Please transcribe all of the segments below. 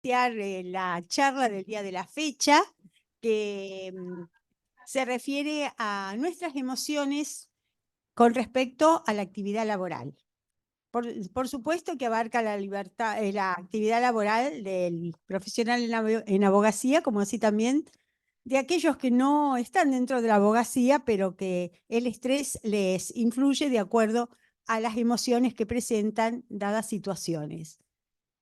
plantear la charla del día de la fecha, que se refiere a nuestras emociones con respecto a la actividad laboral. Por supuesto que abarca la libertad, la actividad laboral del profesional en abogacía, como así también de aquellos que no están dentro de la abogacía, pero que el estrés les influye de acuerdo a las emociones que presentan dadas situaciones.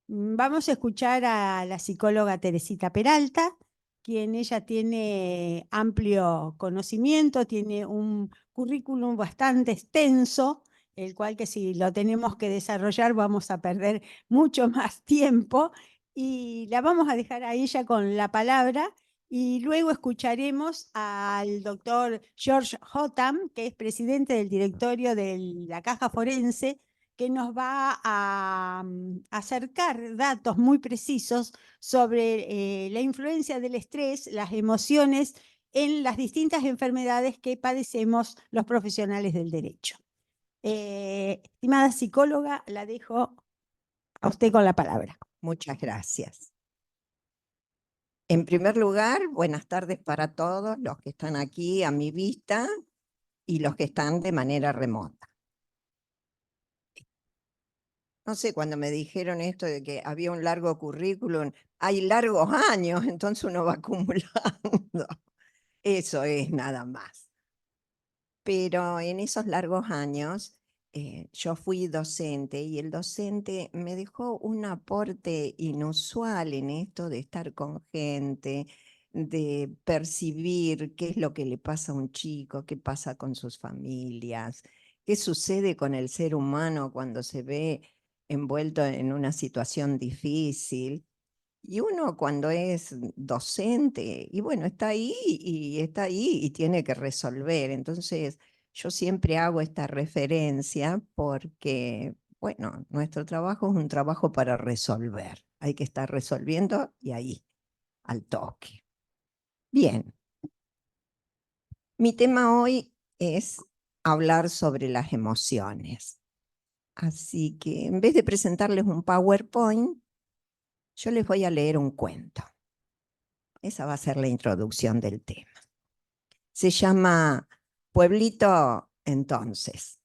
Vamos a escuchar a la psicóloga Teresita Peralta, quien ella tiene amplio conocimiento, tiene un currículum bastante extenso, el cual que si lo tenemos que desarrollar vamos a perder mucho más tiempo, y la vamos a dejar a ella con la palabra, y luego escucharemos al doctor George Hotham, que es presidente del directorio de la Caja Forense, que nos va a acercar datos muy precisos sobre la influencia del estrés, las emociones en las distintas enfermedades que padecemos los profesionales del derecho. Estimada psicóloga, la dejo a usted con la palabra. Muchas gracias. En primer lugar, buenas tardes para todos los que están aquí a mi vista y los que están de manera remota. No sé, cuando me dijeron esto de que había un largo currículum, hay largos años, entonces uno va acumulando. Eso es nada más. Pero en esos largos años yo fui docente y el docente me dejó un aporte inusual en esto de estar con gente, de percibir qué es lo que le pasa a un chico, qué pasa con sus familias, qué sucede con el ser humano cuando se ve envuelto en una situación difícil. Y uno cuando es docente, y bueno, está ahí y tiene que resolver. Entonces, yo siempre hago esta referencia porque, bueno, nuestro trabajo es un trabajo para resolver. Hay que estar resolviendo y ahí, al toque. Bien, mi tema hoy es hablar sobre las emociones. Así que en vez de presentarles un PowerPoint, yo les voy a leer un cuento. Esa va a ser la introducción del tema. Se llama Pueblito Entonces.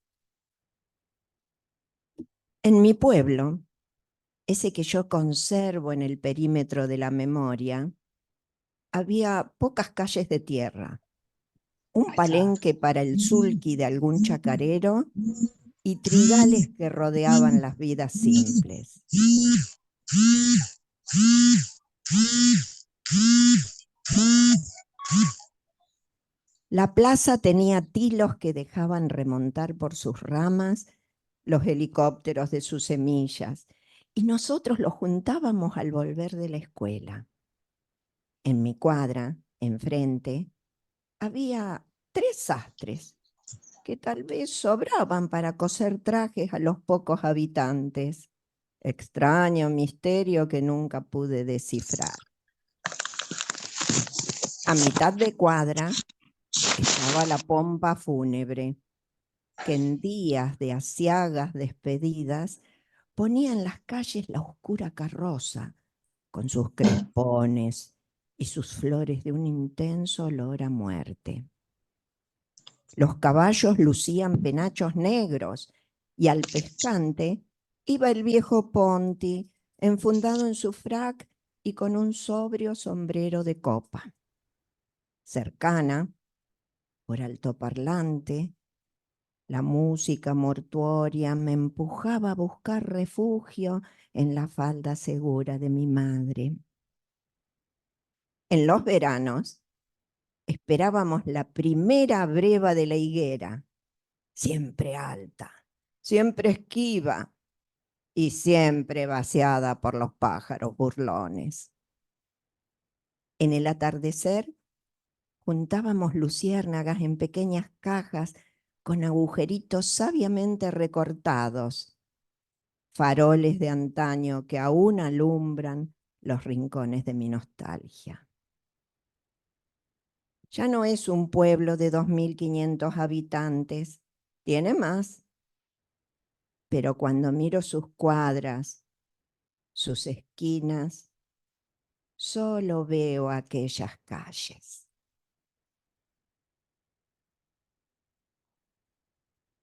En mi pueblo, ese que yo conservo en el perímetro de la memoria, había pocas calles de tierra, un palenque para el sulky de algún chacarero y trigales que rodeaban las vidas simples. La plaza tenía tilos que dejaban remontar por sus ramas los helicópteros de sus semillas, y nosotros los juntábamos al volver de la escuela. En mi cuadra, enfrente, había 3 sastres que tal vez sobraban para coser trajes a los pocos habitantes. Extraño misterio que nunca pude descifrar. A mitad de cuadra estaba la pompa fúnebre, que en días de aciagas despedidas ponía en las calles la oscura carroza, con sus crespones y sus flores de un intenso olor a muerte. Los caballos lucían penachos negros y al pescante iba el viejo Ponti, enfundado en su frac y con un sobrio sombrero de copa. Cercana, por altoparlante, la música mortuoria me empujaba a buscar refugio en la falda segura de mi madre. En los veranos esperábamos la primera breva de la higuera, siempre alta, siempre esquiva y siempre vaciada por los pájaros burlones. En el atardecer juntábamos luciérnagas en pequeñas cajas con agujeritos sabiamente recortados, faroles de antaño que aún alumbran los rincones de mi nostalgia. Ya no es un pueblo de 2.500 habitantes, tiene más, pero cuando miro sus cuadras, sus esquinas solo veo aquellas calles.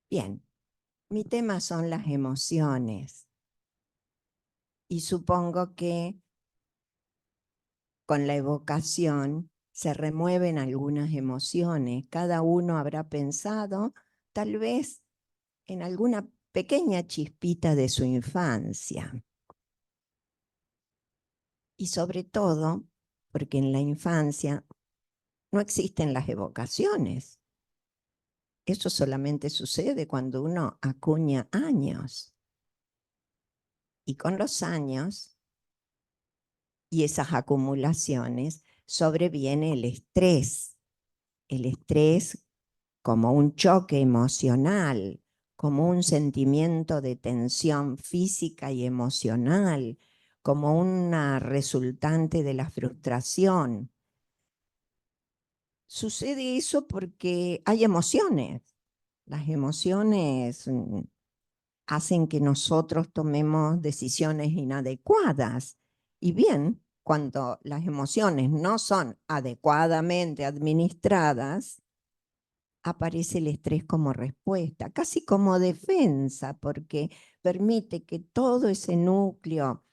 Bien, mi tema son las emociones y supongo que con la evocación se remueven algunas emociones. Cada uno habrá pensado tal vez en alguna pequeña chispita de su infancia. Y sobre todo, porque en la infancia no existen las evocaciones. Eso solamente sucede cuando uno acuña años. Y con los años y esas acumulaciones sobreviene el estrés. El estrés como un choque emocional, como un sentimiento de tensión física y emocional, como una resultante de la frustración. Sucede eso porque hay emociones. Las emociones hacen que nosotros tomemos decisiones inadecuadas. Y bien, cuando las emociones no son adecuadamente administradas, aparece el estrés como respuesta, casi como defensa, porque permite que todo ese núcleo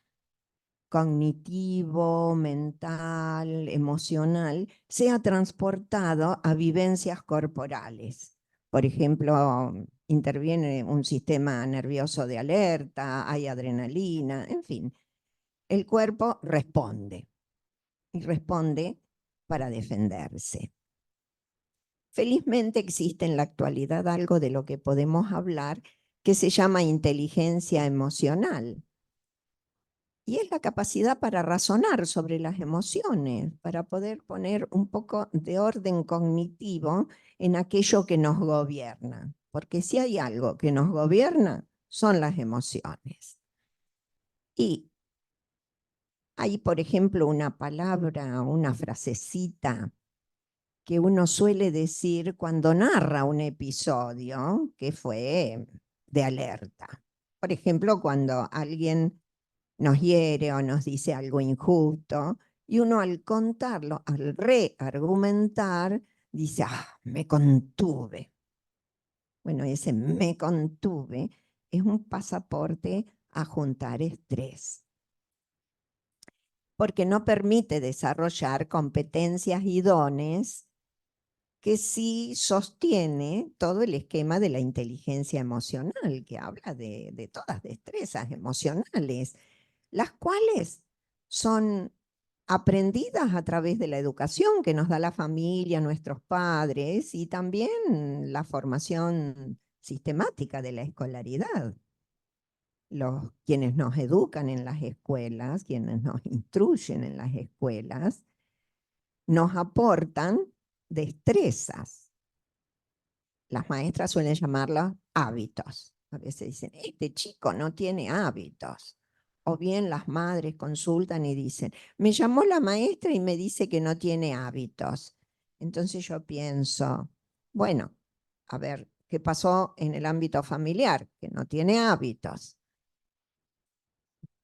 cognitivo, mental, emocional, sea transportado a vivencias corporales. Por ejemplo, interviene un sistema nervioso de alerta, hay adrenalina, en fin. El cuerpo responde y responde para defenderse. Felizmente existe en la actualidad algo de lo que podemos hablar que se llama inteligencia emocional. Y es la capacidad para razonar sobre las emociones, para poder poner un poco de orden cognitivo en aquello que nos gobierna. Porque si hay algo que nos gobierna, son las emociones. Y hay, por ejemplo, una palabra, una frasecita que uno suele decir cuando narra un episodio que fue de alerta. Por ejemplo, cuando alguien nos hiere o nos dice algo injusto, y uno al contarlo, al reargumentar, dice, me contuve. Bueno, ese me contuve es un pasaporte a juntar estrés, porque no permite desarrollar competencias y dones que sí sostiene todo el esquema de la inteligencia emocional, que habla de todas destrezas emocionales, las cuales son aprendidas a través de la educación que nos da la familia, nuestros padres, y también la formación sistemática de la escolaridad. Quienes nos educan en las escuelas, quienes nos instruyen en las escuelas, nos aportan destrezas. Las maestras suelen llamarlas hábitos. A veces dicen, este chico no tiene hábitos. O bien las madres consultan y dicen, me llamó la maestra y me dice que no tiene hábitos. Entonces yo pienso, bueno, a ver, ¿qué pasó en el ámbito familiar? Que no tiene hábitos.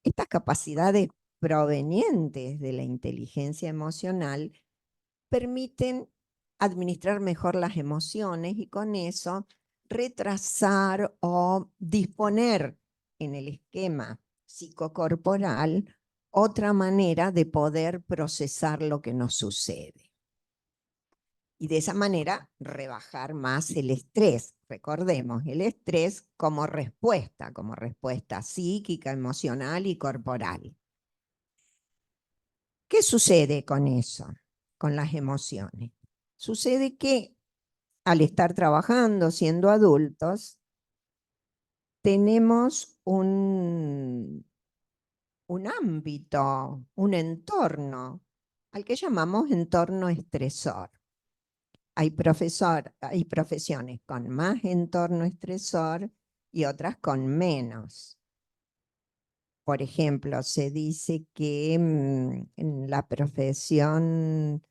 Estas capacidades provenientes de la inteligencia emocional permiten administrar mejor las emociones y con eso retrasar o disponer en el esquema psicocorporal otra manera de poder procesar lo que nos sucede. Y de esa manera rebajar más el estrés. Recordemos, el estrés como respuesta psíquica, emocional y corporal. ¿Qué sucede con eso? Con las emociones. Sucede que al estar trabajando, siendo adultos, tenemos un ámbito, un entorno, al que llamamos entorno estresor. Hay profesiones con más entorno estresor y otras con menos. Por ejemplo, se dice que en la profesión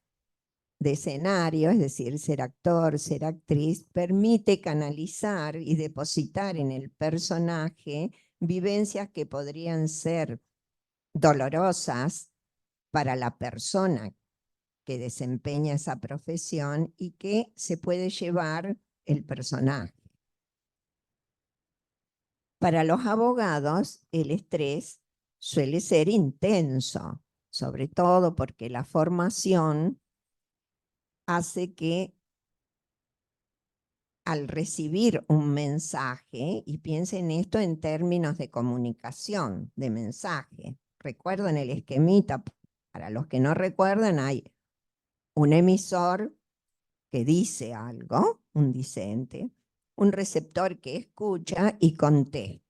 de escenario, es decir, ser actor, ser actriz, permite canalizar y depositar en el personaje vivencias que podrían ser dolorosas para la persona que desempeña esa profesión y que se puede llevar el personaje. Para los abogados, el estrés suele ser intenso, sobre todo porque la formación hace que al recibir un mensaje, y piensen esto en términos de comunicación, de mensaje. Recuerden el esquemita, para los que no recuerdan, hay un emisor que dice algo, un discente, un receptor que escucha y contesta.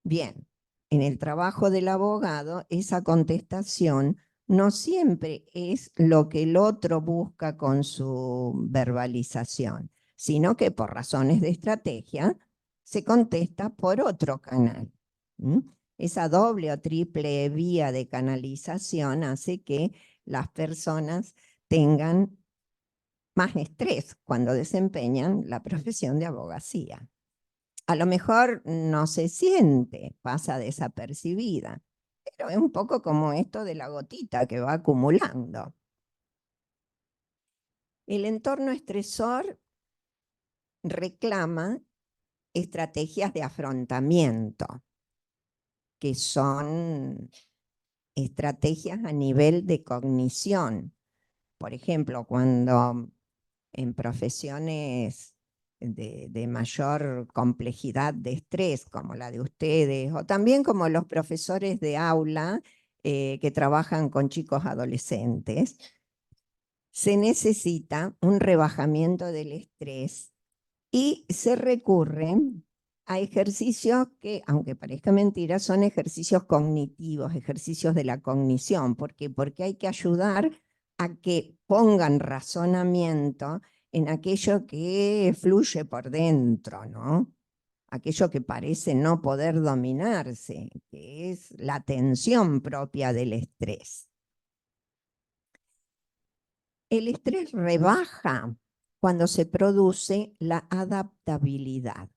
Bien, en el trabajo del abogado, esa contestación no siempre es lo que el otro busca con su verbalización, sino que por razones de estrategia se contesta por otro canal. ¿Mm? Esa doble o triple vía de canalización hace que las personas tengan más estrés cuando desempeñan la profesión de abogacía. A lo mejor no se siente, pasa desapercibida, pero es un poco como esto de la gotita que va acumulando. El entorno estresor reclama estrategias de afrontamiento, que son estrategias a nivel de cognición. Por ejemplo, cuando en profesiones de mayor complejidad de estrés, como la de ustedes, o también como los profesores de aula que trabajan con chicos adolescentes, se necesita un rebajamiento del estrés y se recurre a ejercicios que, aunque parezca mentira, son ejercicios cognitivos, ejercicios de la cognición. ¿Por qué? Porque hay que ayudar a que pongan razonamiento en aquello que fluye por dentro, ¿no? Aquello que parece no poder dominarse, que es la tensión propia del estrés. El estrés rebaja cuando se produce la adaptabilidad.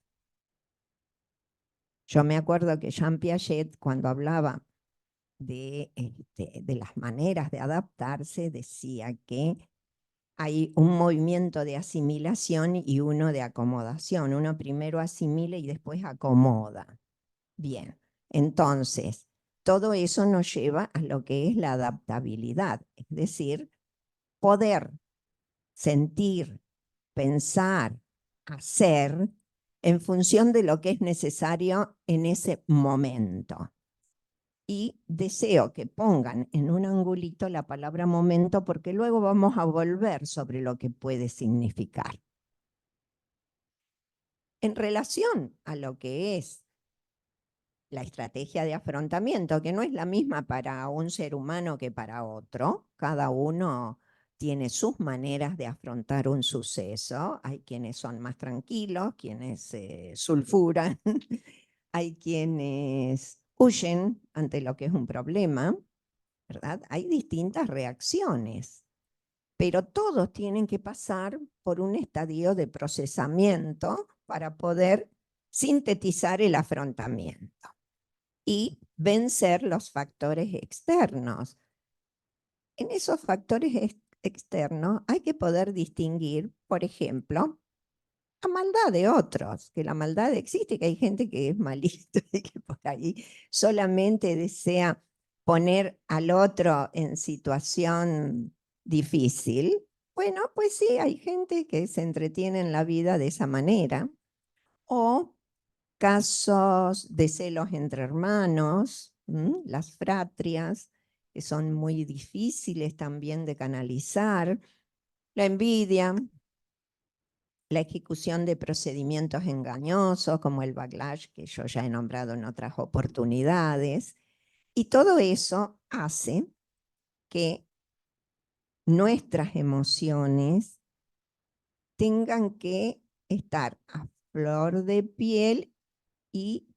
Yo me acuerdo que Jean Piaget, cuando hablaba de las maneras de adaptarse, decía que hay un movimiento de asimilación y uno de acomodación. Uno primero asimila y después acomoda. Bien, entonces, todo eso nos lleva a lo que es la adaptabilidad, es decir, poder sentir, pensar, hacer en función de lo que es necesario en ese momento. Y deseo que pongan en un angulito la palabra momento porque luego vamos a volver sobre lo que puede significar. En relación a lo que es la estrategia de afrontamiento, que no es la misma para un ser humano que para otro, cada uno tiene sus maneras de afrontar un suceso. Hay quienes son más tranquilos, quienes se sulfuran, hay quienes huyen ante lo que es un problema, ¿verdad? Hay distintas reacciones, pero todos tienen que pasar por un estadio de procesamiento para poder sintetizar el afrontamiento y vencer los factores externos. En esos factores externos hay que poder distinguir, por ejemplo, la maldad de otros, que la maldad existe, que hay gente que es malita y que por ahí solamente desea poner al otro en situación difícil. Bueno, pues sí, hay gente que se entretiene en la vida de esa manera. O casos de celos entre hermanos, las fratrias, que son muy difíciles también de canalizar, la envidia, la ejecución de procedimientos engañosos como el backlash, que yo ya he nombrado en otras oportunidades, y todo eso hace que nuestras emociones tengan que estar a flor de piel y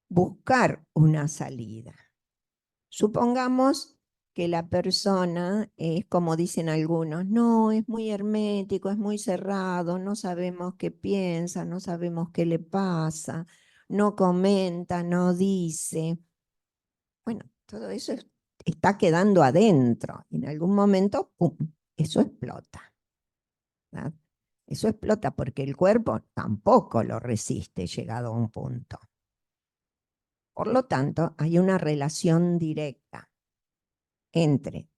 buscar una salida. Supongamos que la persona es como dicen algunos, no, es muy hermético, es muy cerrado, no sabemos qué piensa, no sabemos qué le pasa, no comenta, no dice. Bueno, todo eso es está quedando adentro. En algún momento, ¡pum!, eso explota, ¿verdad? Eso explota porque el cuerpo tampoco lo resiste llegado a un punto. Por lo tanto, hay una relación directa entre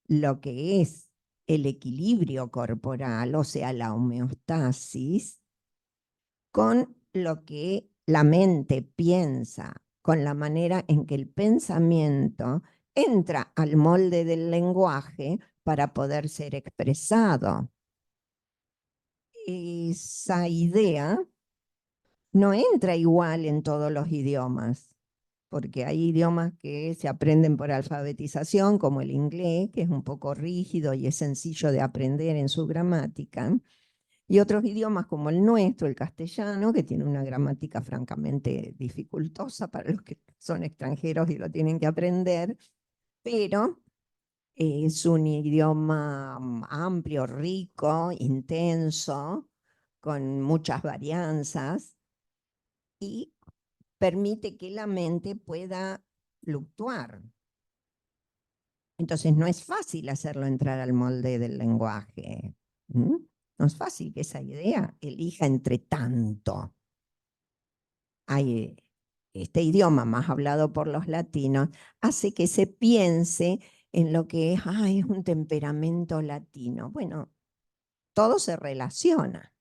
lo que es el equilibrio corporal, o sea, la homeostasis, con lo que la mente piensa, con la manera en que el pensamiento entra al molde del lenguaje para poder ser expresado. Esa idea no entra igual en todos los idiomas, porque hay idiomas que se aprenden por alfabetización, como el inglés, que es un poco rígido y es sencillo de aprender en su gramática, y otros idiomas como el nuestro, el castellano, que tiene una gramática francamente dificultosa para los que son extranjeros y lo tienen que aprender, pero es un idioma amplio, rico, intenso, con muchas varianzas, y permite que la mente pueda fluctuar. Entonces no es fácil hacerlo entrar al molde del lenguaje. No es fácil que esa idea elija entre tanto. Hay este idioma más hablado por los latinos, hace que se piense en lo que es, es un temperamento latino. Bueno, todo se relaciona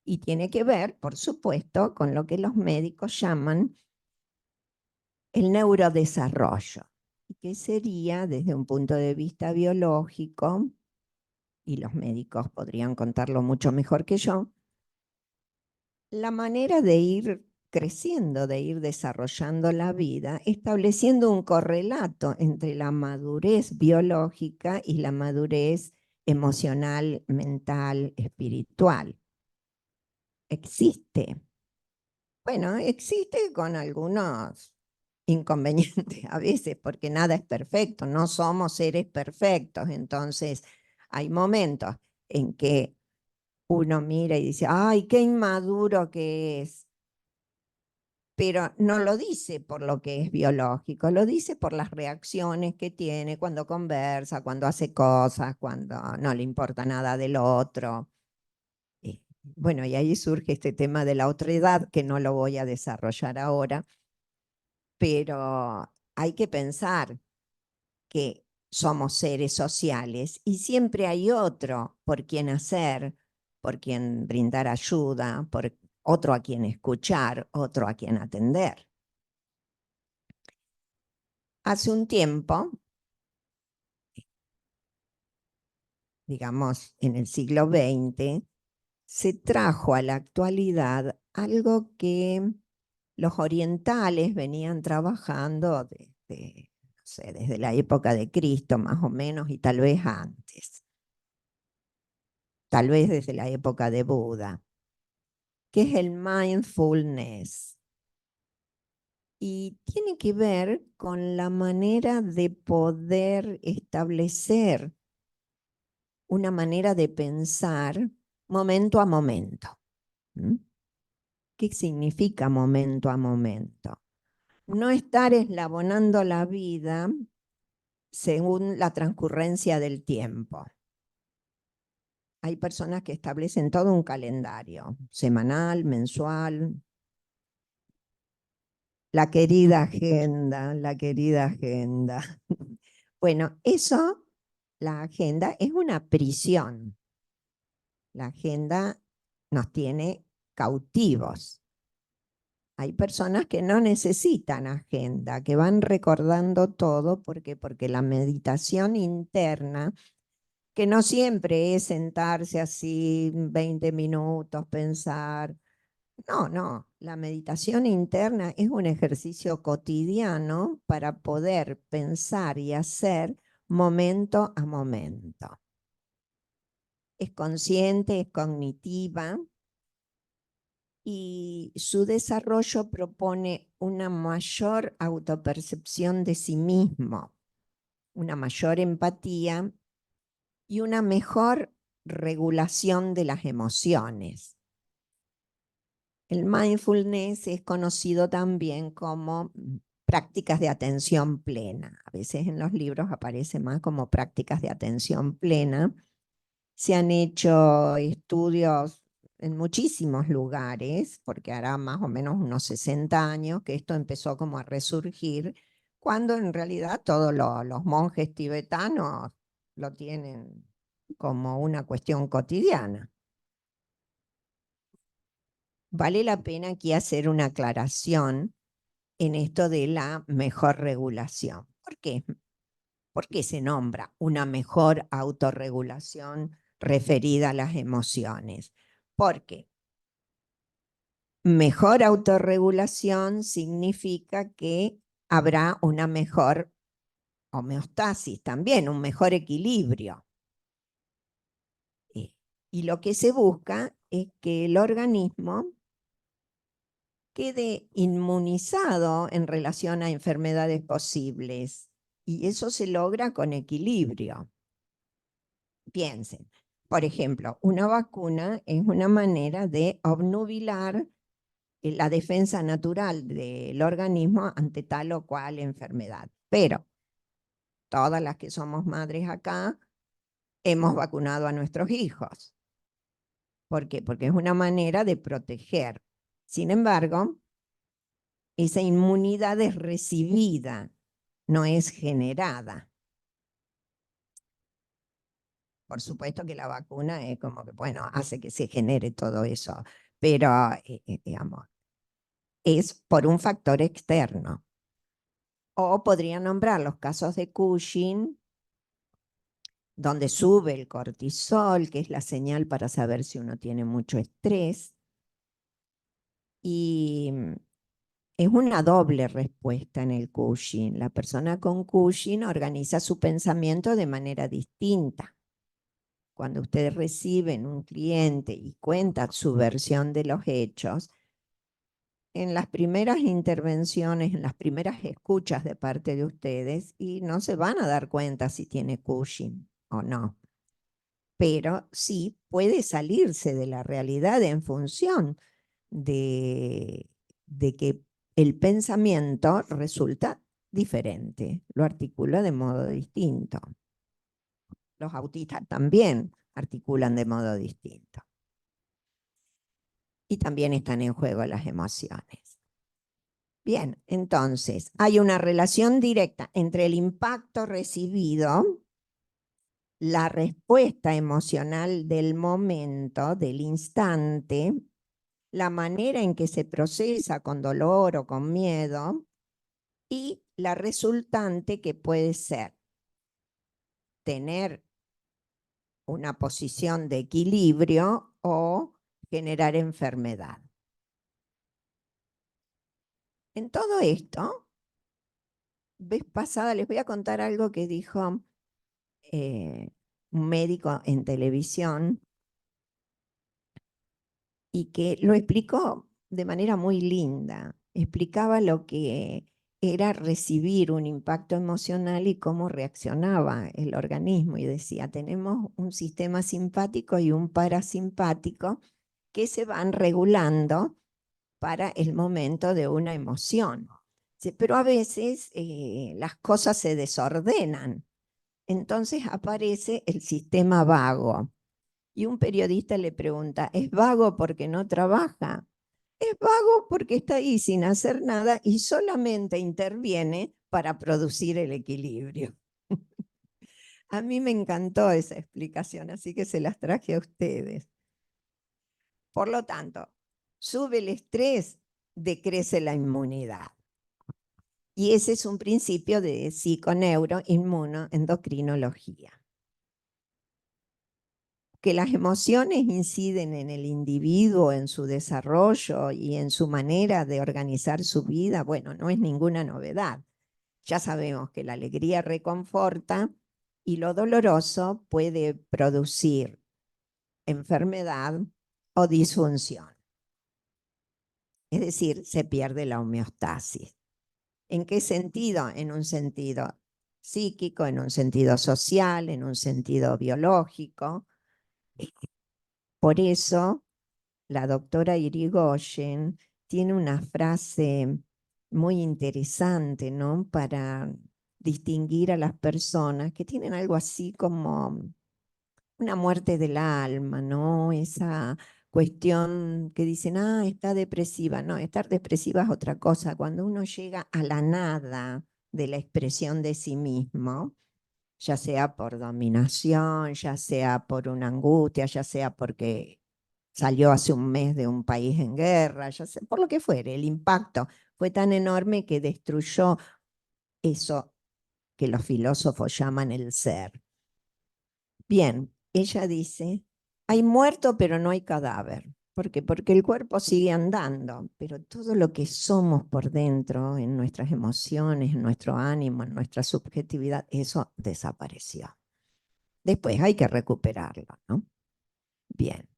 y tiene que ver, por supuesto, con lo que los médicos llaman el neurodesarrollo, que sería desde un punto de vista biológico, y los médicos podrían contarlo mucho mejor que yo, la manera de ir creciendo, de ir desarrollando la vida, estableciendo un correlato entre la madurez biológica y la madurez emocional, mental, espiritual. Existe. Bueno, existe con algunos inconvenientes a veces, porque nada es perfecto, no somos seres perfectos, entonces hay momentos en que uno mira y dice, ¡ay, qué inmaduro que es! Pero no lo dice por lo que es biológico, lo dice por las reacciones que tiene cuando conversa, cuando hace cosas, cuando no le importa nada del otro. Bueno, y ahí surge este tema de la otredad, que no lo voy a desarrollar ahora, pero hay que pensar que somos seres sociales y siempre hay otro por quien hacer, por quien brindar ayuda, por otro a quien escuchar, otro a quien atender. Hace un tiempo, digamos en el siglo XX, se trajo a la actualidad algo que los orientales venían trabajando desde la época de Cristo más o menos, y tal vez antes, tal vez desde la época de Buda, que es el mindfulness. Y tiene que ver con la manera de poder establecer una manera de pensar momento a momento. ¿Qué significa momento a momento? No estar eslabonando la vida según la transcurrencia del tiempo. Hay personas que establecen todo un calendario, semanal, mensual. La querida agenda, la querida agenda. Bueno, eso, la agenda es una prisión. La agenda nos tiene cautivos. Hay personas que no necesitan agenda, que van recordando todo. ¿Por qué? Porque la meditación interna, que no siempre es sentarse así 20 minutos, pensar. No, la meditación interna es un ejercicio cotidiano para poder pensar y hacer momento a momento. Es consciente, es cognitiva, y su desarrollo propone una mayor autopercepción de sí mismo, una mayor empatía y una mejor regulación de las emociones. El mindfulness es conocido también como prácticas de atención plena. A veces en los libros aparece más como prácticas de atención plena. Se han hecho estudios en muchísimos lugares, porque hará más o menos unos 60 años que esto empezó como a resurgir, cuando en realidad todos los monjes tibetanos lo tienen como una cuestión cotidiana. Vale la pena aquí hacer una aclaración en esto de la mejor regulación. ¿Por qué? ¿Por qué se nombra una mejor autorregulación referida a las emociones? Porque mejor autorregulación significa que habrá una mejor homeostasis también, un mejor equilibrio. Y lo que se busca es que el organismo quede inmunizado en relación a enfermedades posibles. Y eso se logra con equilibrio. Piensen, por ejemplo, una vacuna es una manera de obnubilar la defensa natural del organismo ante tal o cual enfermedad. Pero todas las que somos madres acá hemos vacunado a nuestros hijos. ¿Por qué? Porque es una manera de proteger. Sin embargo, esa inmunidad es recibida, no es generada. Por supuesto que la vacuna es como que, bueno, hace que se genere todo eso, pero, digamos, es por un factor externo. O podría nombrar los casos de Cushing, donde sube el cortisol, que es la señal para saber si uno tiene mucho estrés. Y es una doble respuesta en el Cushing. La persona con Cushing organiza su pensamiento de manera distinta. Cuando ustedes reciben un cliente y cuenta su versión de los hechos, en las primeras intervenciones, en las primeras escuchas de parte de ustedes, y no se van a dar cuenta si tiene Cushing o no. Pero sí puede salirse de la realidad en función de que el pensamiento resulta diferente, lo articula de modo distinto. Los autistas también articulan de modo distinto. Y también están en juego las emociones. Bien, entonces hay una relación directa entre el impacto recibido, la respuesta emocional del momento, del instante, la manera en que se procesa con dolor o con miedo y la resultante, que puede ser tener una posición de equilibrio o generar enfermedad. En todo esto, vez pasada les voy a contar algo que dijo un médico en televisión y que lo explicó de manera muy linda. Explicaba lo que era recibir un impacto emocional y cómo reaccionaba el organismo. Y decía, tenemos un sistema simpático y un parasimpático que se van regulando para el momento de una emoción. Pero a veces las cosas se desordenan. Entonces aparece el sistema vago. Y un periodista le pregunta, ¿es vago porque no trabaja? Es vago porque está ahí sin hacer nada y solamente interviene para producir el equilibrio. A mí me encantó esa explicación, así que se las traje a ustedes. Por lo tanto, sube el estrés, decrece la inmunidad. Y ese es un principio de psiconeuroinmunoendocrinología. Que las emociones inciden en el individuo, en su desarrollo y en su manera de organizar su vida, bueno, no es ninguna novedad. Ya sabemos que la alegría reconforta y lo doloroso puede producir enfermedad o disfunción. Es decir, se pierde la homeostasis. ¿En qué sentido? En un sentido psíquico, en un sentido social, en un sentido biológico. Por eso, la doctora Irigoyen tiene una frase muy interesante, ¿no? Para distinguir a las personas que tienen algo así como una muerte del alma, ¿no? Esa cuestión que dicen, ah, está depresiva. No, estar depresiva es otra cosa. Cuando uno llega a la nada de la expresión de sí mismo, ya sea por dominación, ya sea por una angustia, ya sea porque salió hace un mes de un país en guerra, ya sea por lo que fuere, el impacto fue tan enorme que destruyó eso que los filósofos llaman el ser. Bien, ella dice, hay muerto pero no hay cadáver. ¿Por qué? Porque el cuerpo sigue andando, pero todo lo que somos por dentro, en nuestras emociones, en nuestro ánimo, en nuestra subjetividad, eso desapareció. Después hay que recuperarlo, ¿no? Bien.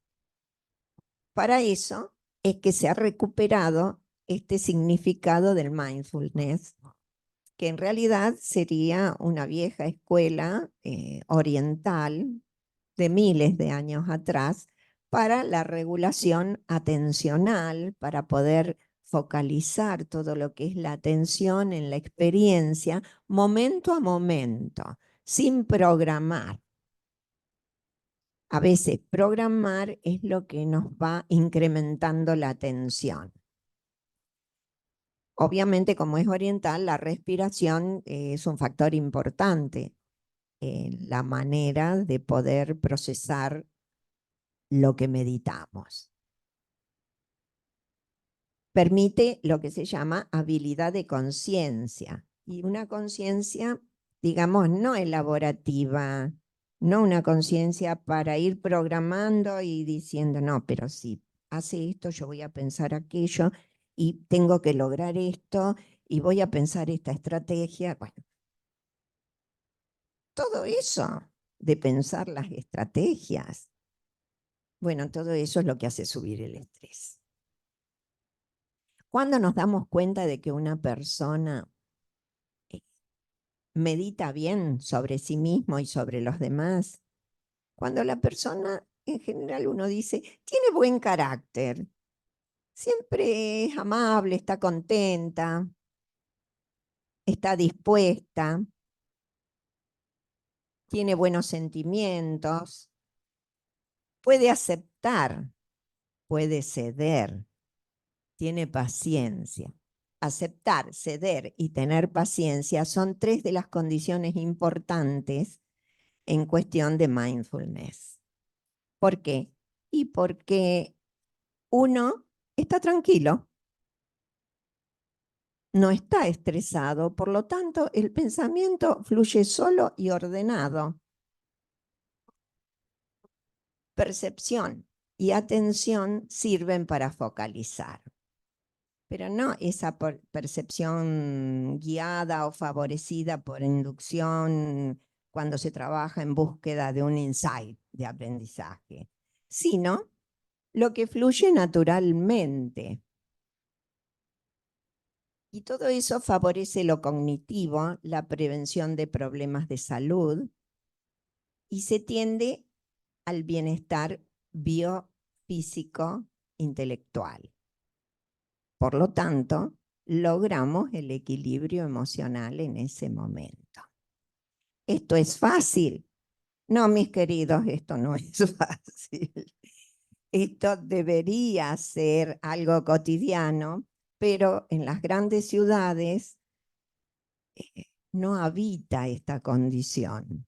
Para eso es que se ha recuperado este significado del mindfulness, que en realidad sería una vieja escuela oriental de miles de años atrás para la regulación atencional, para poder focalizar todo lo que es la atención en la experiencia momento a momento, sin programar. A veces programar es lo que nos va incrementando la atención. Obviamente, como es oriental, la respiración es un factor importante en la manera de poder procesar lo que meditamos. Permite lo que se llama habilidad de conciencia. Y una conciencia, digamos, no elaborativa, no una conciencia para ir programando y diciendo, no, pero si hace esto, yo voy a pensar aquello y tengo que lograr esto y voy a pensar esta estrategia. Bueno, todo eso de pensar las estrategias, bueno, todo eso es lo que hace subir el estrés. Cuando nos damos cuenta de que una persona medita bien sobre sí mismo y sobre los demás, cuando la persona, en general uno dice, tiene buen carácter, siempre es amable, está contenta, está dispuesta, tiene buenos sentimientos, puede aceptar, puede ceder, tiene paciencia. Aceptar, ceder y tener paciencia son tres de las condiciones importantes en cuestión de mindfulness. ¿Por qué? Y porque uno está tranquilo, no está estresado, por lo tanto el pensamiento fluye solo y ordenado. Percepción y atención sirven para focalizar, pero no esa percepción guiada o favorecida por inducción cuando se trabaja en búsqueda de un insight de aprendizaje, sino lo que fluye naturalmente. Y todo eso favorece lo cognitivo, la prevención de problemas de salud y se tiende al bienestar biofísico intelectual. Por lo tanto, logramos el equilibrio emocional en ese momento. ¿Esto es fácil? No, mis queridos, esto no es fácil. Esto debería ser algo cotidiano, pero en las grandes ciudades no habita esta condición.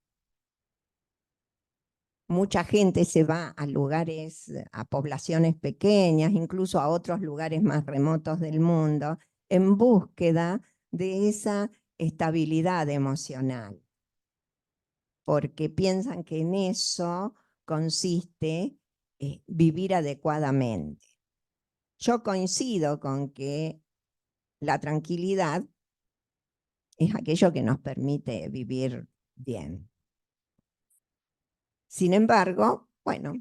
Mucha gente se va a lugares, a poblaciones pequeñas, incluso a otros lugares más remotos del mundo, en búsqueda de esa estabilidad emocional, porque piensan que en eso consiste vivir adecuadamente. Yo coincido con que la tranquilidad es aquello que nos permite vivir bien. Sin embargo, bueno,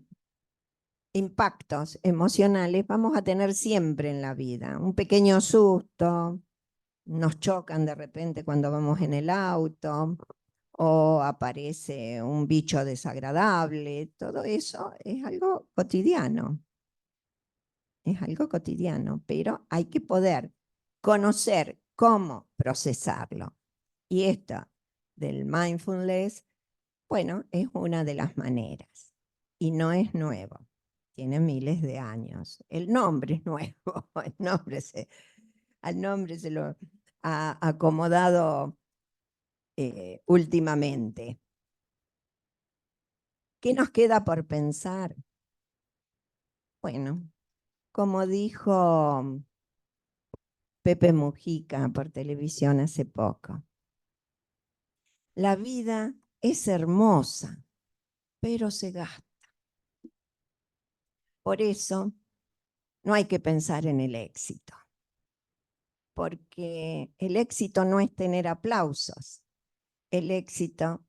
impactos emocionales vamos a tener siempre en la vida. Un pequeño susto, nos chocan de repente cuando vamos en el auto, o aparece un bicho desagradable. Todo eso es algo cotidiano. Es algo cotidiano, pero hay que poder conocer cómo procesarlo. Y esto del mindfulness, bueno, es una de las maneras. Y no es nuevo, tiene miles de años. El nombre es nuevo, al nombre se lo ha acomodado últimamente. ¿Qué nos queda por pensar? Bueno, como dijo Pepe Mujica por televisión hace poco, la vida es hermosa, pero se gasta. Por eso no hay que pensar en el éxito, porque el éxito no es tener aplausos, el éxito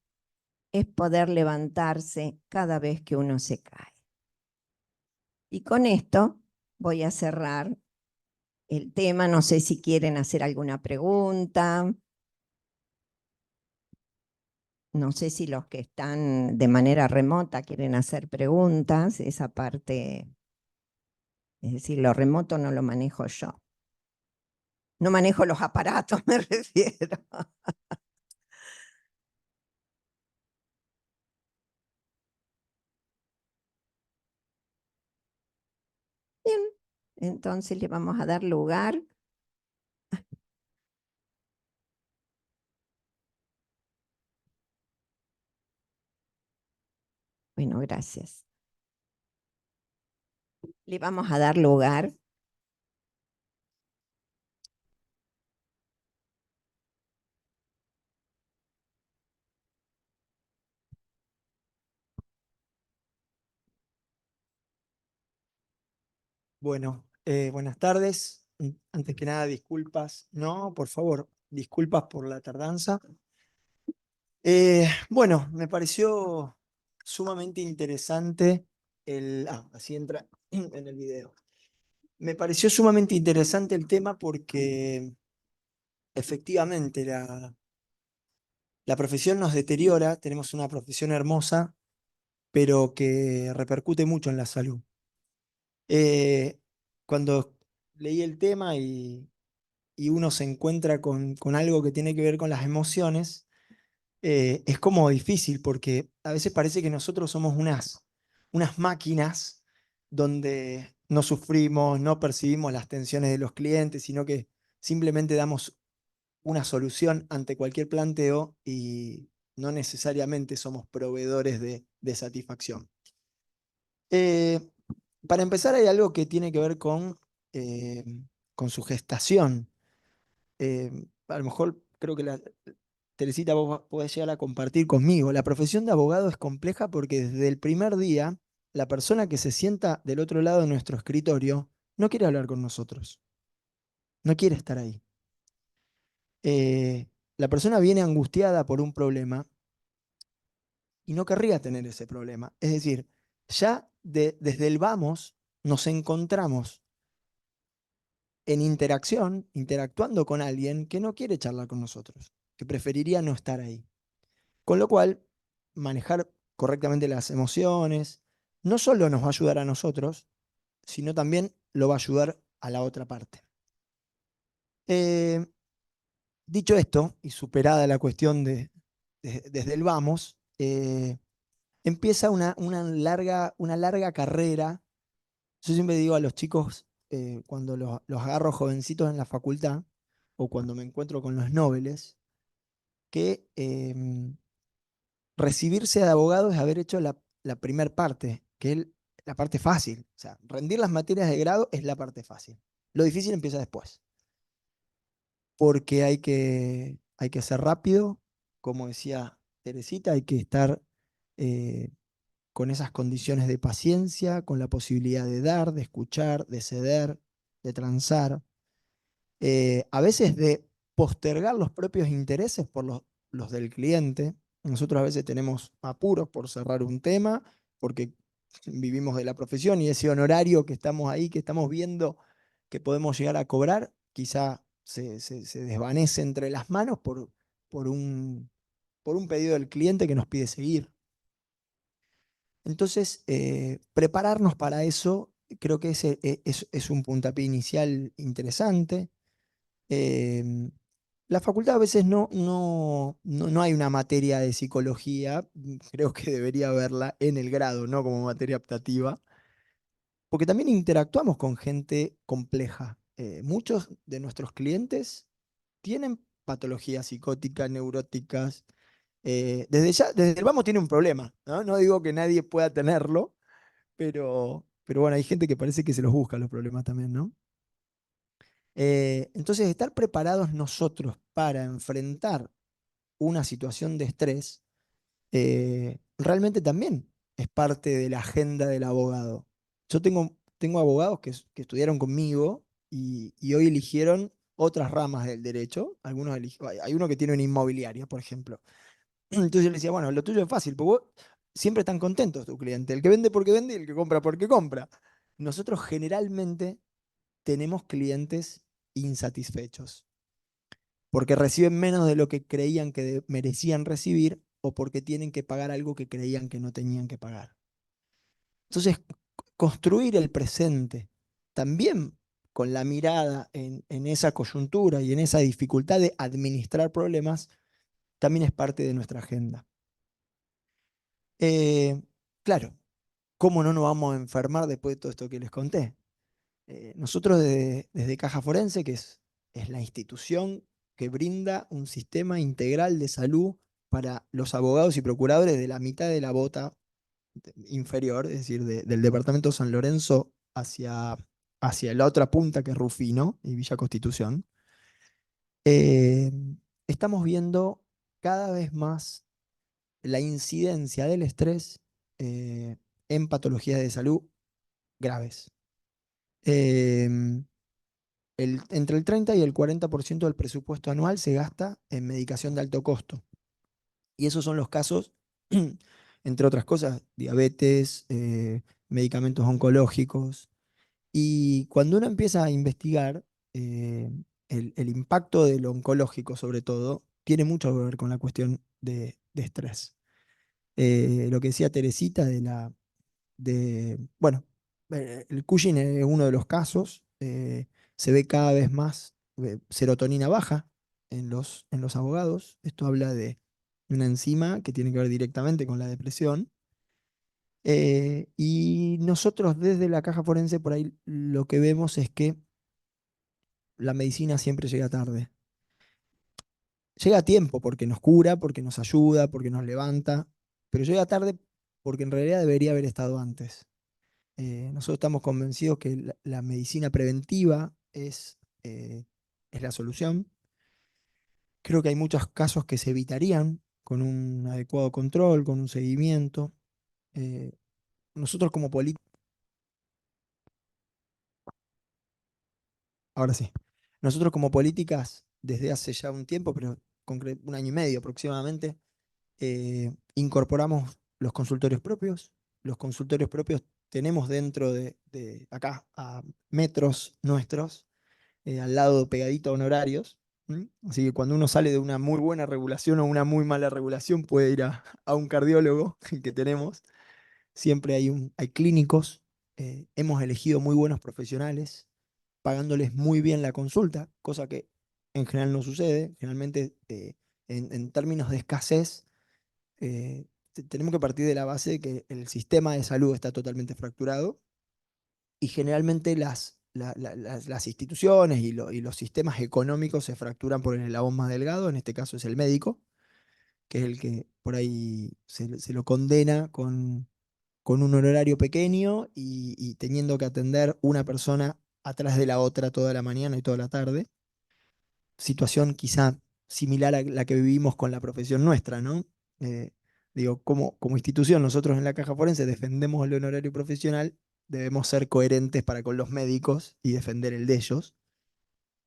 es poder levantarse cada vez que uno se cae. Y con esto voy a cerrar el tema. No sé si quieren hacer alguna pregunta. No sé si los que están de manera remota quieren hacer preguntas. Esa parte, es decir, lo remoto no lo manejo yo. No manejo los aparatos, me refiero. Bien, entonces le vamos a dar lugar. Bueno, gracias. Le vamos a dar lugar. Bueno, buenas tardes. Antes que nada, disculpas. No, por favor, disculpas por la tardanza. Bueno, me pareció sumamente interesante así entra en el video. Me pareció sumamente interesante el tema porque efectivamente la profesión nos deteriora, tenemos una profesión hermosa, pero que repercute mucho en la salud. Eh, Cuando leí el tema y uno se encuentra con algo que tiene que ver con las emociones, es como difícil porque a veces parece que nosotros somos unas máquinas donde no sufrimos, no percibimos las tensiones de los clientes, sino que simplemente damos una solución ante cualquier planteo y no necesariamente somos proveedores de satisfacción. Eh, para empezar, hay algo que tiene que ver eh, con su gestación. A lo mejor creo que Teresita, vos podés llegar a compartir conmigo. La profesión de abogado es compleja porque desde el primer día, la persona que se sienta del otro lado de nuestro escritorio no quiere hablar con nosotros, no quiere estar ahí. La persona viene angustiada por un problema y no querría tener ese problema. Es decir, ya desde el vamos nos encontramos en interacción, interactuando con alguien que no quiere charlar con nosotros, que preferiría no estar ahí. Con lo cual, manejar correctamente las emociones no solo nos va a ayudar a nosotros, sino también lo va a ayudar a la otra parte. Eh, Dicho esto, y superada la cuestión desde el vamos, empieza una larga carrera. Yo siempre digo a los chicos, cuando los agarro jovencitos en la facultad, o cuando me encuentro con los nobles, que recibirse de abogado es haber hecho la primer parte, que es la parte fácil. O sea, rendir las materias de grado es la parte fácil. Lo difícil empieza después, porque hay que ser rápido, como decía Teresita, hay que estar eh, con esas condiciones de paciencia, con la posibilidad de dar, de escuchar, de ceder, de transar, a veces de postergar los propios intereses por los del cliente. Nosotros a veces tenemos apuros por cerrar un tema, porque vivimos de la profesión y ese honorario que estamos ahí, que estamos viendo que podemos llegar a cobrar, quizá se desvanece entre las manos por por un pedido del cliente que nos pide seguir. Entonces, prepararnos para eso creo que es un puntapié inicial interesante. Em, la facultad a veces no hay una materia de psicología, creo que debería haberla en el grado, no como materia optativa, porque también interactuamos con gente compleja. Muchos de nuestros clientes tienen patologías psicóticas, neuróticas. Desde ya, desde el vamos tiene un problema, ¿no? No digo que nadie pueda tenerlo, pero bueno, hay gente que parece que se los busca los problemas también, ¿no? Entonces, estar preparados nosotros para enfrentar una situación de estrés realmente también es parte de la agenda del abogado. Yo tengo abogados que estudiaron conmigo y hoy eligieron otras ramas del derecho. Hay uno que tiene una inmobiliaria, por ejemplo. Entonces yo le decía, bueno, lo tuyo es fácil, porque vos siempre están contentos tu cliente. El que vende porque vende y el que compra porque compra. Nosotros generalmente tenemos clientes insatisfechos porque reciben menos de lo que creían que merecían recibir o porque tienen que pagar algo que creían que no tenían que pagar. Entonces, construir el presente también con la mirada en esa coyuntura y en esa dificultad de administrar problemas, también es parte de nuestra agenda. Eh, claro, ¿cómo no nos vamos a enfermar después de todo esto que les conté? Nosotros desde Caja Forense, que es la institución que brinda un sistema integral de salud para los abogados y procuradores de la mitad de la bota inferior, es decir, del departamento San Lorenzo hacia la otra punta que es Rufino y Villa Constitución, eh, estamos viendo cada vez más la incidencia del estrés en patologías de salud graves. Em, Entre el 30 y el 40% del presupuesto anual se gasta en medicación de alto costo. Y esos son los casos, entre otras cosas, diabetes, medicamentos oncológicos. Y cuando uno empieza a investigar, eh, el impacto del oncológico, sobre todo, tiene mucho que ver con la cuestión de estrés. Lo que decía Teresita bueno, el Cushing es uno de los casos, se ve cada vez más serotonina baja en los abogados. Esto habla de una enzima que tiene que ver directamente con la depresión. Y nosotros desde la caja forense por ahí lo que vemos es que la medicina siempre llega tarde. Llega a tiempo porque nos cura, porque nos ayuda, porque nos levanta, pero llega tarde porque en realidad debería haber estado antes. Nosotros estamos convencidos que la medicina preventiva es la solución. Creo que hay muchos casos que se evitarían con un adecuado control, con un seguimiento. Eh, nosotros como políticos, ahora sí, nosotros como políticas, desde hace ya un tiempo, pero un año y medio aproximadamente, incorporamos los consultorios propios. Los consultorios propios tenemos dentro de acá, a metros nuestros, al lado pegadito a honorarios. ¿M? Así que cuando uno sale de una muy buena regulación o una muy mala regulación, puede ir a un cardiólogo que tenemos. Siempre hay clínicos. Hemos elegido muy buenos profesionales, pagándoles muy bien la consulta, cosa que en general no sucede. Generalmente, en términos de escasez, tenemos que partir de la base de que el sistema de salud está totalmente fracturado y generalmente las instituciones y los sistemas económicos se fracturan por el eslabón más delgado, en este caso es el médico, que es el que por ahí se lo condena con un horario pequeño y teniendo que atender una persona atrás de la otra toda la mañana y toda la tarde. Situación quizá similar a la que vivimos con la profesión nuestra, ¿no? Eh, Digo, como institución, nosotros en la Caja Forense defendemos el honorario profesional, debemos ser coherentes para con los médicos y defender el de ellos.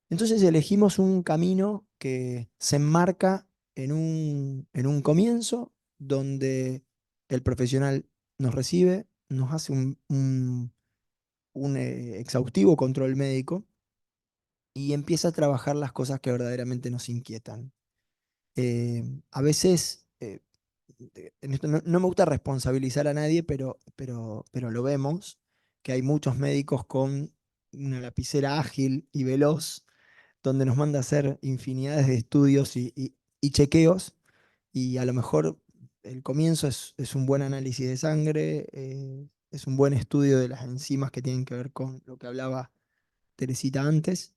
Entonces elegimos un camino que se enmarca en un comienzo donde el profesional nos recibe, nos hace un exhaustivo control médico y empieza a trabajar las cosas que verdaderamente nos inquietan. A veces, en esto no me gusta responsabilizar a nadie, pero lo vemos, que hay muchos médicos con una lapicera ágil y veloz, donde nos manda a hacer infinidades de estudios y chequeos, y a lo mejor el comienzo es un buen análisis de sangre, es un buen estudio de las enzimas que tienen que ver con lo que hablaba Teresita antes,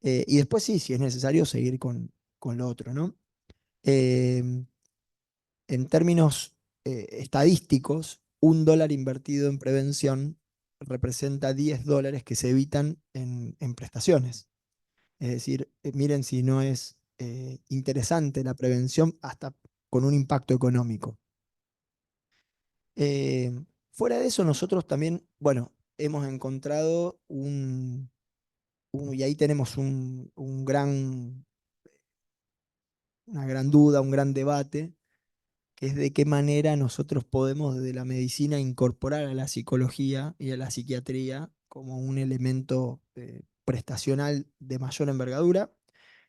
y después sí, si es necesario, seguir con lo otro, ¿no? Em, en términos estadísticos, $1 invertido en prevención representa $10 que se evitan en prestaciones. Es decir, miren si no es interesante la prevención hasta con un impacto económico. Eh, Fuera de eso, nosotros también, bueno, hemos encontrado y ahí tenemos una gran duda, un gran debate, que es de qué manera nosotros podemos desde la medicina incorporar a la psicología y a la psiquiatría como un elemento prestacional de mayor envergadura.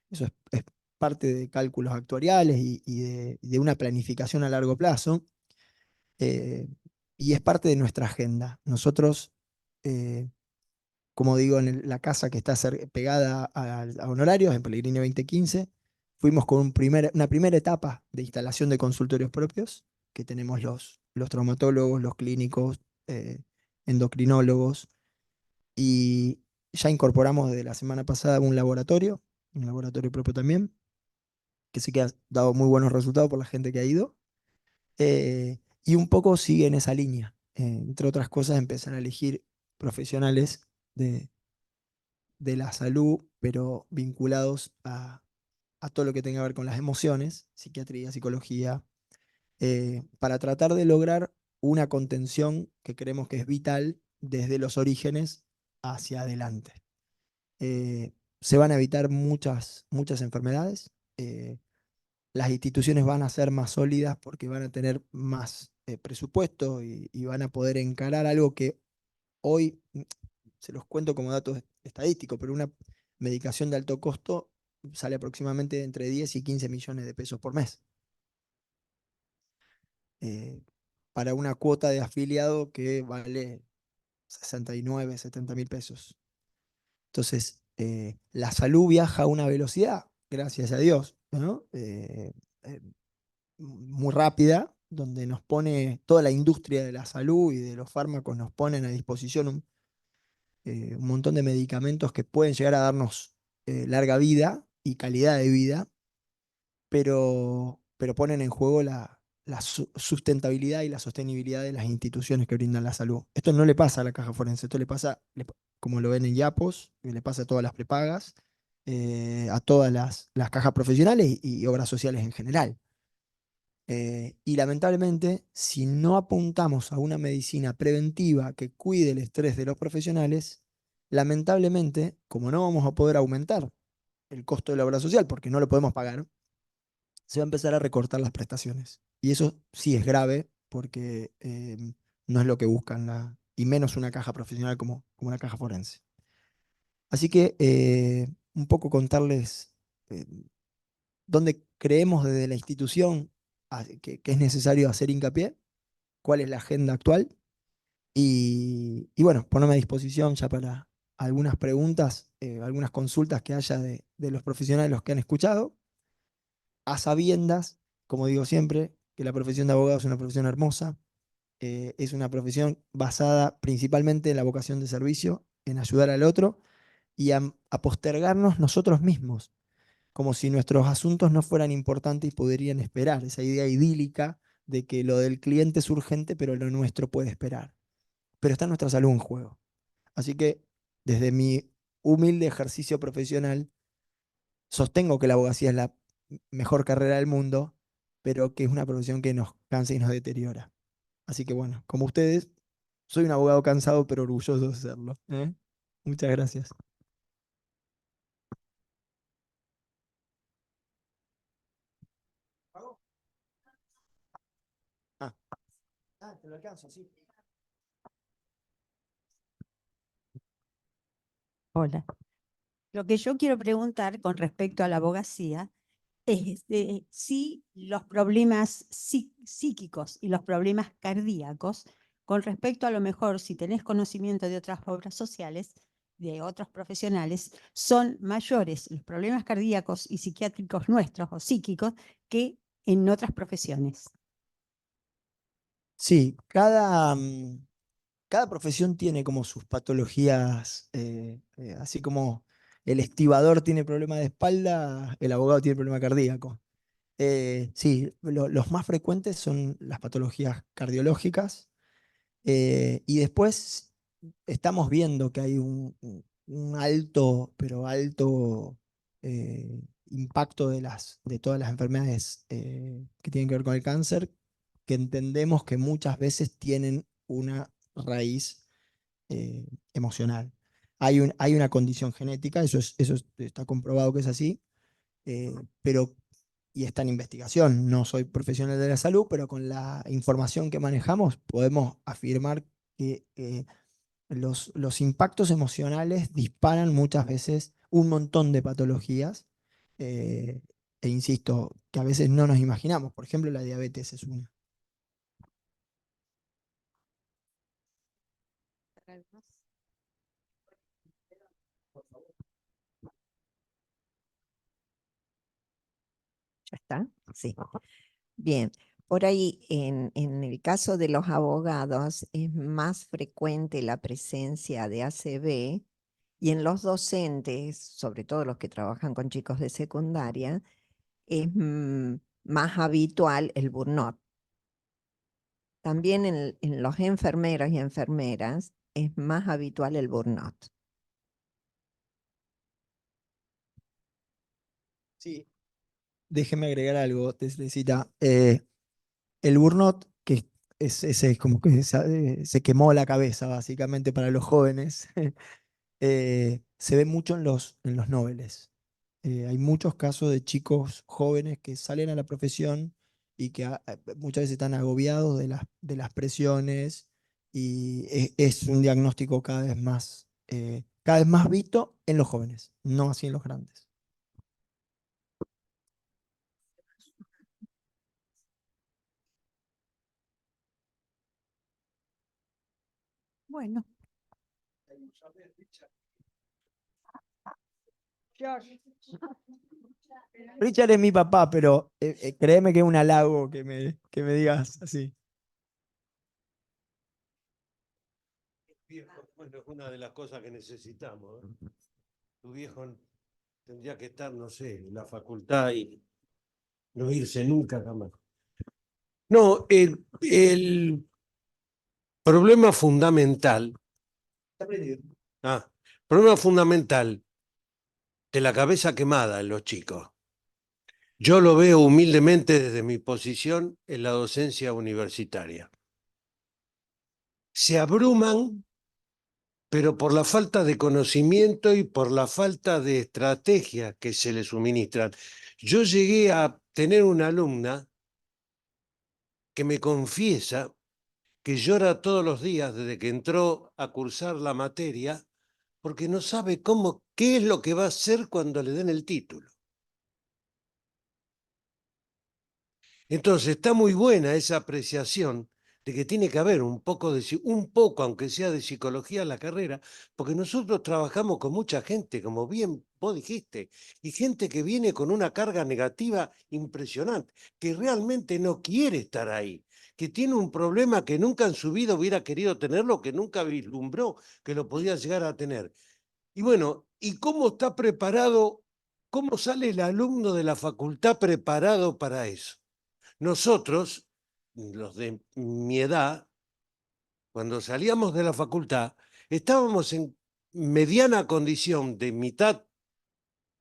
Eso es parte de cálculos actuariales y de una planificación a largo plazo, eh, y es parte de nuestra agenda. Nosotros, eh, como digo, en la casa que está pegada a Honorarios, en Pellegrini 2015, fuimos con una primera etapa de instalación de consultorios propios, que tenemos los traumatólogos, los clínicos, endocrinólogos, y ya incorporamos desde la semana pasada un laboratorio propio también, que sí que ha dado muy buenos resultados por la gente que ha ido, y un poco sigue en esa línea. Entre otras cosas, empiezan a elegir profesionales de la salud, pero vinculados a todo lo que tenga que ver con las emociones, psiquiatría, psicología, para tratar de lograr una contención que creemos que es vital desde los orígenes hacia adelante. Se van a evitar muchas enfermedades. Las instituciones van a ser más sólidas porque van a tener más presupuesto y van a poder encarar algo que hoy, se los cuento como datos estadísticos, pero una medicación de alto costo sale aproximadamente entre 10 y 15 millones de pesos por mes. Para una cuota de afiliado que vale 69, 70 mil pesos. Entonces, la salud viaja a una velocidad, gracias a Dios, ¿no? Muy rápida, donde nos pone toda la industria de la salud y de los fármacos, nos ponen a disposición un montón de medicamentos que pueden llegar a darnos larga vida y calidad de vida, pero ponen en juego la sustentabilidad y la sostenibilidad de las instituciones que brindan la salud. Esto no le pasa a la caja forense, esto le pasa, como lo ven en Yapos, le pasa a todas las prepagas, a todas las cajas profesionales y obras sociales en general. Y lamentablemente, si no apuntamos a una medicina preventiva que cuide el estrés de los profesionales, lamentablemente, como no vamos a poder aumentar el costo de la obra social porque no lo podemos pagar, se va a empezar a recortar las prestaciones. Y eso sí es grave porque no es lo que buscan, y menos una caja profesional como una caja forense. Así que un poco contarles eh, dónde creemos desde la institución que es necesario hacer hincapié, cuál es la agenda actual y bueno, ponerme a disposición ya para algunas preguntas, algunas consultas que haya de los profesionales los que han escuchado, a sabiendas, como digo siempre, que la profesión de abogado es una profesión hermosa, es una profesión basada principalmente en la vocación de servicio, en ayudar al otro y a postergarnos nosotros mismos, como si nuestros asuntos no fueran importantes y podrían esperar, esa idea idílica de que lo del cliente es urgente, pero lo nuestro puede esperar. Pero está nuestra salud en juego. Así que, desde mi humilde ejercicio profesional, sostengo que la abogacía es la mejor carrera del mundo, pero que es una profesión que nos cansa y nos deteriora. Así que bueno, como ustedes, soy un abogado cansado, pero orgulloso de serlo. Muchas gracias. Ah, te lo alcanzo, sí. Hola. Lo que yo quiero preguntar con respecto a la abogacía es si los problemas psíquicos y los problemas cardíacos, con respecto a lo mejor si tenés conocimiento de otras obras sociales, de otros profesionales, son mayores los problemas cardíacos y psiquiátricos nuestros o psíquicos que en otras profesiones. Sí, cada profesión tiene como sus patologías, así como el estibador tiene problema de espalda, el abogado tiene problema cardíaco. Sí, los más frecuentes son las patologías cardiológicas, y después estamos viendo que hay un alto, pero alto impacto de todas las enfermedades que tienen que ver con el cáncer, que entendemos que muchas veces tienen una raíz emocional. Hay una condición genética, eso está comprobado que es así, pero, y está en investigación. No soy profesional de la salud, pero con la información que manejamos podemos afirmar que los impactos emocionales disparan muchas veces un montón de patologías, eh, e insisto, que a veces no nos imaginamos. Por ejemplo, la diabetes es una. ¿Ya está? Sí. Bien, por ahí en el caso de los abogados es más frecuente la presencia de ACV y en los docentes, sobre todo los que trabajan con chicos de secundaria, es más habitual el burnout. También en los enfermeros y enfermeras es más habitual el burnout. Sí, déjeme agregar algo, Teresita. El burnout, que es como que se quemó la cabeza básicamente para los jóvenes, se ve mucho en los noveles. Hay muchos casos de chicos jóvenes que salen a la profesión y que muchas veces están agobiados de las presiones, y es un diagnóstico cada vez más visto en los jóvenes, no así en los grandes. Bueno, Richard es mi papá, pero créeme que es un halago que me digas así. Viejo, bueno, es una de las cosas que necesitamos, ¿eh? Tu viejo tendría que estar, no sé, en la facultad y no irse nunca jamás. No, el problema fundamental, problema fundamental de la cabeza quemada en los chicos. Yo lo veo humildemente desde mi posición en la docencia universitaria. Se abruman, pero por la falta de conocimiento y por la falta de estrategia que se les suministran. Yo llegué a tener una alumna que me confiesa que llora todos los días desde que entró a cursar la materia porque no sabe qué es lo que va a hacer cuando le den el título. Entonces está muy buena esa apreciación de que tiene que haber un poco, aunque sea de psicología en la carrera, porque nosotros trabajamos con mucha gente, como bien vos dijiste, y gente que viene con una carga negativa impresionante, que realmente no quiere estar ahí, que tiene un problema que nunca en su vida hubiera querido tenerlo, que nunca vislumbró que lo podía llegar a tener. Y bueno, ¿y cómo está preparado? ¿Cómo sale el alumno de la facultad preparado para eso? Nosotros, los de mi edad, cuando salíamos de la facultad, estábamos en mediana condición de mitad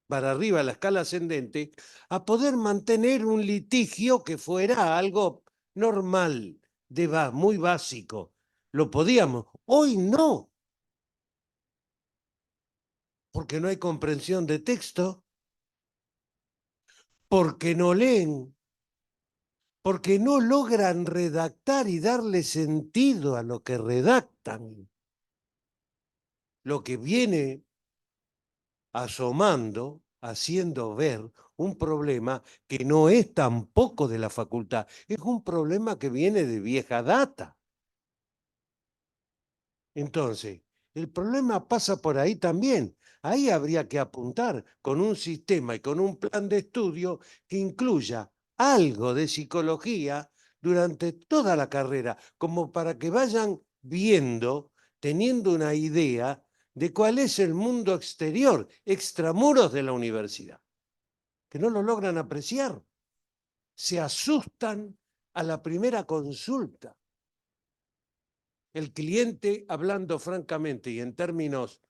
para arriba de la escala ascendente a poder mantener un litigio que fuera algo normal, muy básico. Lo podíamos. Hoy no, porque no hay comprensión de texto, porque no leen, porque no logran redactar y darle sentido a lo que redactan. Lo que viene asomando, haciendo ver un problema que no es tampoco de la facultad, es un problema que viene de vieja data. Entonces, El problema pasa por ahí también. Ahí habría que apuntar con un sistema y con un plan de estudio que incluya algo de psicología durante toda la carrera, como para que vayan viendo, teniendo una idea de cuál es el mundo exterior, extramuros de la universidad, que no lo logran apreciar. Se asustan a la primera consulta. El cliente, hablando francamente y en términos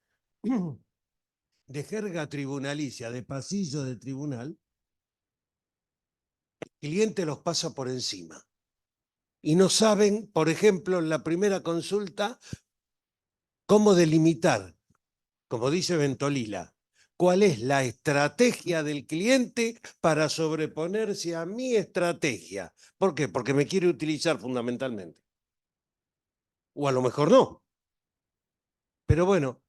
de jerga tribunalicia, de pasillo de tribunal, el cliente los pasa por encima. Y no saben, por ejemplo, en la primera consulta, cómo delimitar, como dice Ventolila, cuál es la estrategia del cliente para sobreponerse a mi estrategia. ¿Por qué? Porque me quiere utilizar fundamentalmente. O a lo mejor no. Pero bueno,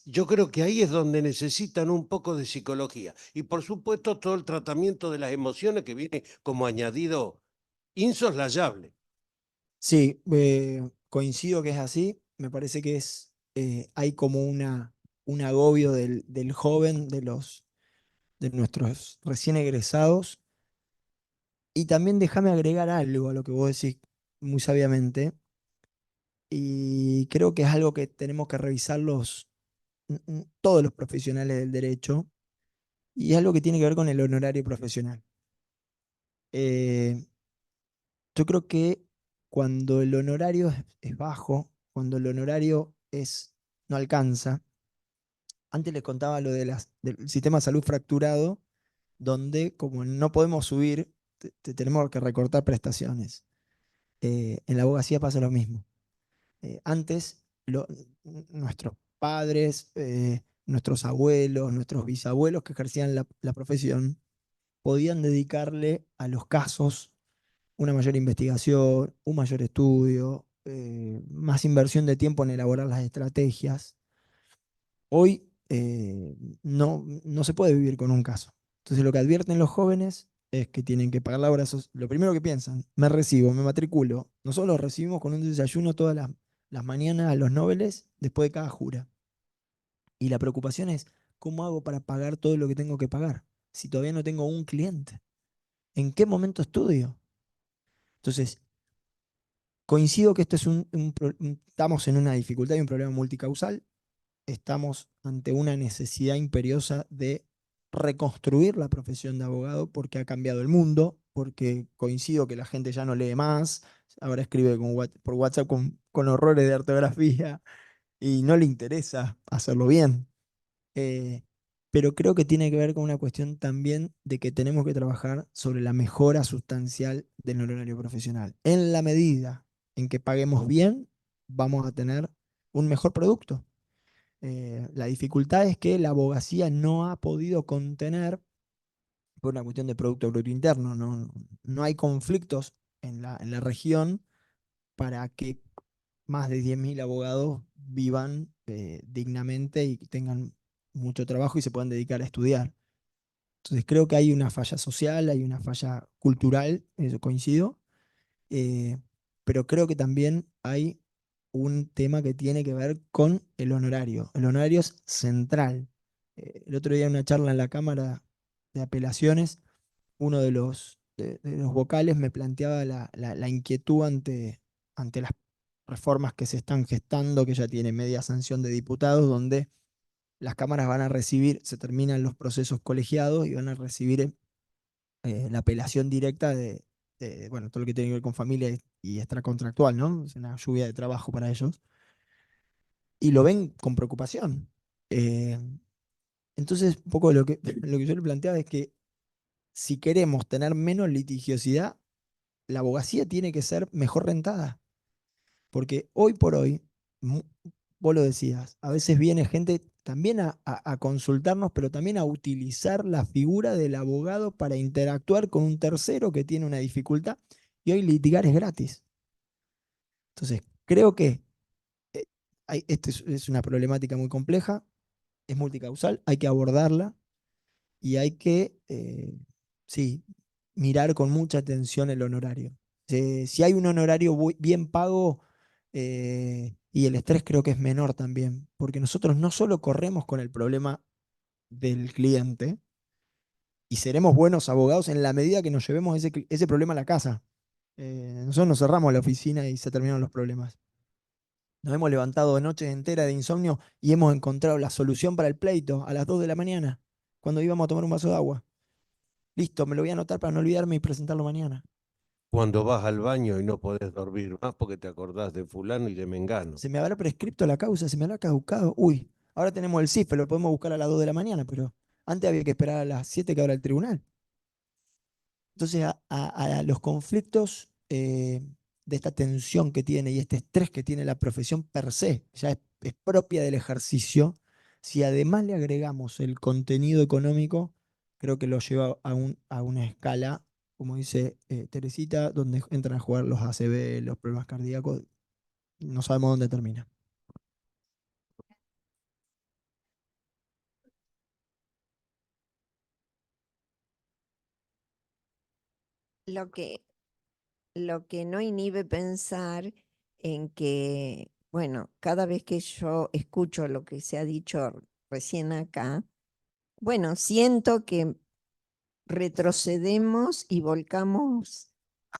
yo creo que ahí es donde necesitan un poco de psicología. Y por supuesto todo el tratamiento de las emociones que viene como añadido insoslayable. Sí, coincido que es así. Me parece que hay como un agobio del joven, de nuestros recién egresados. Y también déjame agregar algo a lo que vos decís muy sabiamente. Y creo que es algo que tenemos que revisar todos los profesionales del derecho. Y es algo que tiene que ver con el honorario profesional. Eh, yo creo que cuando el honorario es bajo, cuando el honorario no alcanza, antes les contaba lo del sistema de salud fracturado, donde como no podemos subir, tenemos que recortar prestaciones. En la abogacía pasa lo mismo. Antes, nuestros padres, nuestros abuelos, nuestros bisabuelos que ejercían la profesión, podían dedicarle a los casos una mayor investigación, un mayor estudio, más inversión de tiempo en elaborar las estrategias. Hoy no se puede vivir con un caso. Entonces lo que advierten los jóvenes es que tienen que pagar la obra social. Lo primero que piensan, me recibo, me matriculo. Nosotros recibimos con un desayuno todas las mañanas a los nobles después de cada jura. Y la preocupación es, ¿cómo hago para pagar todo lo que tengo que pagar? Si todavía no tengo un cliente. ¿En qué momento estudio? Entonces, coincido que esto es estamos en una dificultad y un problema multicausal. Estamos ante una necesidad imperiosa de reconstruir la profesión de abogado porque ha cambiado el mundo, porque coincido que la gente ya no lee más, ahora escribe por WhatsApp con horrores de ortografía y no le interesa hacerlo bien. Eh, pero creo que tiene que ver con una cuestión también de que tenemos que trabajar sobre la mejora sustancial del honorario profesional. En la medida en que paguemos bien, vamos a tener un mejor producto. La dificultad es que la abogacía no ha podido contener, por una cuestión de Producto Bruto Interno, no hay conflictos en la región para que más de 10.000 abogados vivan dignamente y tengan mucho trabajo y se puedan dedicar a estudiar. Entonces creo que hay una falla social, hay una falla cultural, eso coincido, eh, pero creo que también hay un tema que tiene que ver con el honorario. El honorario es central. El otro día en una charla en la Cámara de Apelaciones, uno de los vocales me planteaba la inquietud ante las reformas que se están gestando, que ya tiene media sanción de diputados, donde las cámaras van a recibir, se terminan los procesos colegiados y van a recibir la apelación directa bueno, todo lo que tiene que ver con familia y extracontractual, ¿no? Es una lluvia de trabajo para ellos. Y lo ven con preocupación. Eh, entonces, un poco lo que yo le planteaba es que si queremos tener menos litigiosidad, la abogacía tiene que ser mejor rentada. Porque hoy por hoy, vos lo decías, a veces viene gente también a consultarnos, pero también a utilizar la figura del abogado para interactuar con un tercero que tiene una dificultad. Y hoy litigar es gratis. Entonces, creo que esto es una problemática muy compleja, es multicausal, hay que abordarla y hay que, sí, mirar con mucha atención el honorario. Si hay un honorario bien pago Y el estrés creo que es menor también, porque nosotros no solo corremos con el problema del cliente, y seremos buenos abogados en la medida que nos llevemos ese problema a la casa. Nosotros nos cerramos la oficina y se terminaron los problemas. Nos hemos levantado noches enteras de insomnio y hemos encontrado la solución para el pleito a las 2 de la mañana, cuando íbamos a tomar un vaso de agua. Listo, me lo voy a anotar para no olvidarme y presentarlo mañana. Cuando vas al baño y no podés dormir más porque te acordás de fulano y de mengano. Se me habrá prescripto la causa, se me habrá caducado. Uy, ahora tenemos el CIF, lo podemos buscar a las 2 de la mañana, pero antes había que esperar a las 7 que abra el tribunal. Entonces, a los conflictos de esta tensión que tiene y este estrés que tiene la profesión per se, ya es propia del ejercicio, si además le agregamos el contenido económico, creo que lo lleva a una escala, como dice Teresita, donde entran a jugar los ACV, los problemas cardíacos, no sabemos dónde termina. Lo que no inhibe pensar en que, bueno, cada vez que yo escucho lo que se ha dicho recién acá, bueno, siento que retrocedemos y volcamos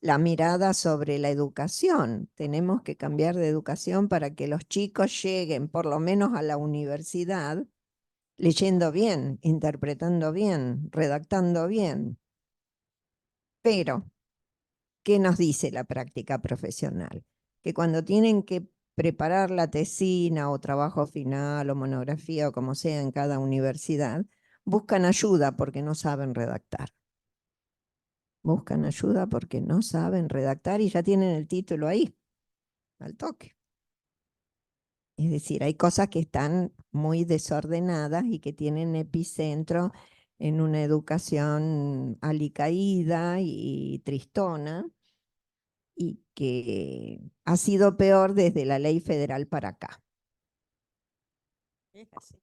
la mirada sobre la educación. Tenemos que cambiar de educación para que los chicos lleguen por lo menos a la universidad leyendo bien, interpretando bien, redactando bien. Pero, ¿qué nos dice la práctica profesional? Que cuando tienen que preparar la tesina o trabajo final o monografía o como sea en cada universidad, buscan ayuda porque no saben redactar. Buscan ayuda porque no saben redactar y ya tienen el título ahí, al toque. Es decir, hay cosas que están muy desordenadas y que tienen epicentro en una educación alicaída y tristona y que ha sido peor desde la ley federal para acá. Es así.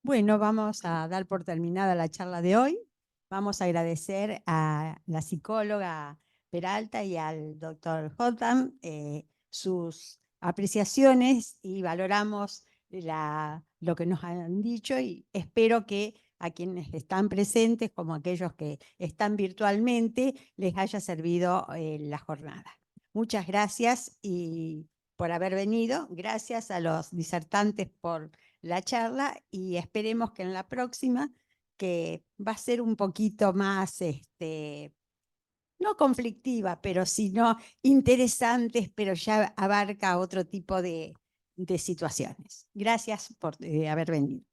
Bueno, vamos a dar por terminada la charla de hoy. Vamos a agradecer a la psicóloga Peralta y al doctor Hotham sus apreciaciones y valoramos lo que nos han dicho y espero que a quienes están presentes como aquellos que están virtualmente les haya servido la jornada. Muchas gracias por haber venido. Gracias a los disertantes por la charla y esperemos que en la próxima, que va a ser un poquito más, no conflictiva, pero sino interesantes, pero ya abarca otro tipo de situaciones. Gracias por haber venido.